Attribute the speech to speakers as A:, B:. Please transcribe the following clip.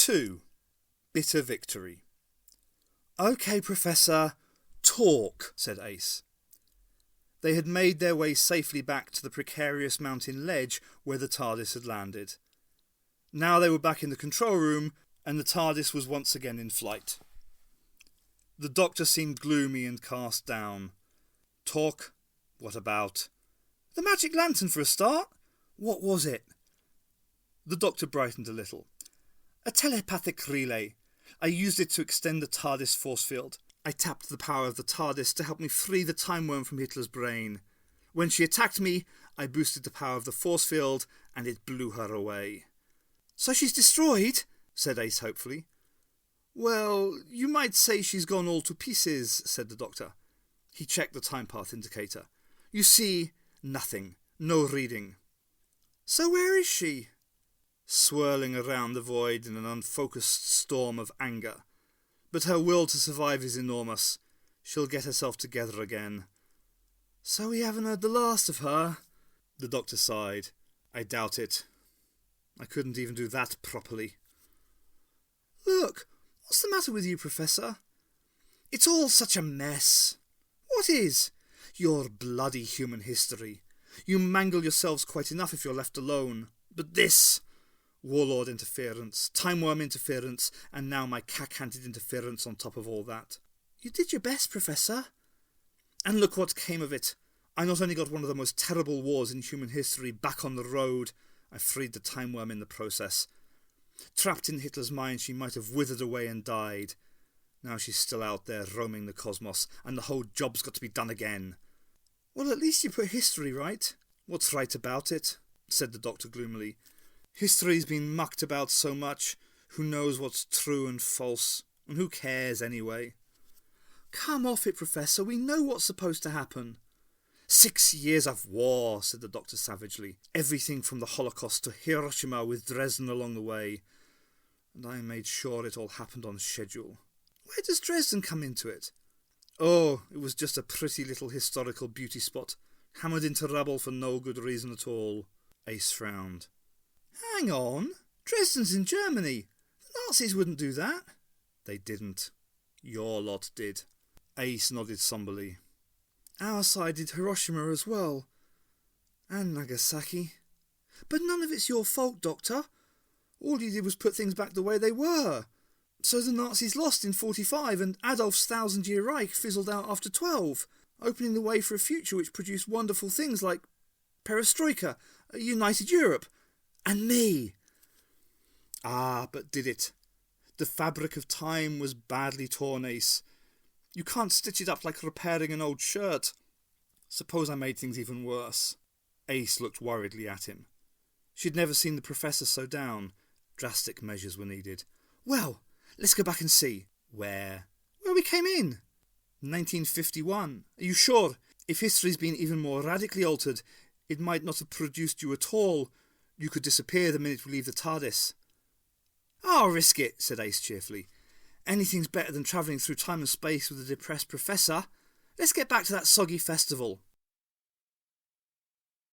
A: 2. Bitter Victory. "OK, Professor, talk," said Ace. They had made their way safely back to the precarious mountain ledge where the TARDIS had landed. Now they were back in the control room, and the TARDIS was once again in flight. The Doctor seemed gloomy and cast down. "Talk? What about?" "The magic lantern for a start. What was it?" The Doctor brightened a little. "A telepathic relay. I used it to extend the TARDIS force field. I tapped the power of the TARDIS to help me free the Timewyrm from Hitler's brain. When she attacked me, I boosted the power of the force field, and it blew her away." "So she's destroyed?" said Ace hopefully. "Well, you might say she's gone all to pieces," said the Doctor. He checked the time path indicator. "You see, nothing. No reading." "So where is she?" "Swirling around the void in an unfocused storm of anger. But her will to survive is enormous. She'll get herself together again." "So we haven't heard the last of her?" The Doctor sighed. "I doubt it. I couldn't even do that properly." "Look, what's the matter with you, Professor?" "It's all such a mess." "What is?" "Your bloody human history. You mangle yourselves quite enough if you're left alone. But this... Warlord interference, Timewyrm interference, and now my cack-handed interference on top of all that." "You did your best, Professor." "And look what came of it. I not only got one of the most terrible wars in human history back on the road, I freed the Timewyrm in the process. Trapped in Hitler's mind, she might have withered away and died. Now she's still out there roaming the cosmos, and the whole job's got to be done again." "Well, at least you put history right." "What's right about it?" said the Doctor gloomily. "History's been mucked about so much. Who knows what's true and false? And who cares anyway?" "Come off it, Professor. We know what's supposed to happen." 6 years of war," said the Doctor savagely. "Everything from the Holocaust to Hiroshima with Dresden along the way. And I made sure it all happened on schedule." "Where does Dresden come into it?" "Oh, it was just a pretty little historical beauty spot, hammered into rubble for no good reason at all." Ace frowned. "Hang on. Dresden's in Germany. The Nazis wouldn't do that." "They didn't. Your lot did." Ace nodded somberly. "Our side did Hiroshima as well. And Nagasaki. But none of it's your fault, Doctor. All you did was put things back the way they were. So the Nazis lost in 45 and Adolf's 1,000-year Reich fizzled out after 12, opening the way for a future which produced wonderful things like perestroika, a united Europe, and me." "Ah, but did it? The fabric of time was badly torn, Ace. You can't stitch it up like repairing an old shirt. Suppose I made things even worse." Ace looked worriedly at him. She'd never seen the Professor so down. Drastic measures were needed. "Well, let's go back and see." "Where?" "Where we came in." 1951. "Are you sure? If history's been even more radically altered, it might not have produced you at all. You could disappear the minute we leave the TARDIS." "I'll risk it," said Ace cheerfully. "Anything's better than travelling through time and space with a depressed Professor. Let's get back to that soggy festival."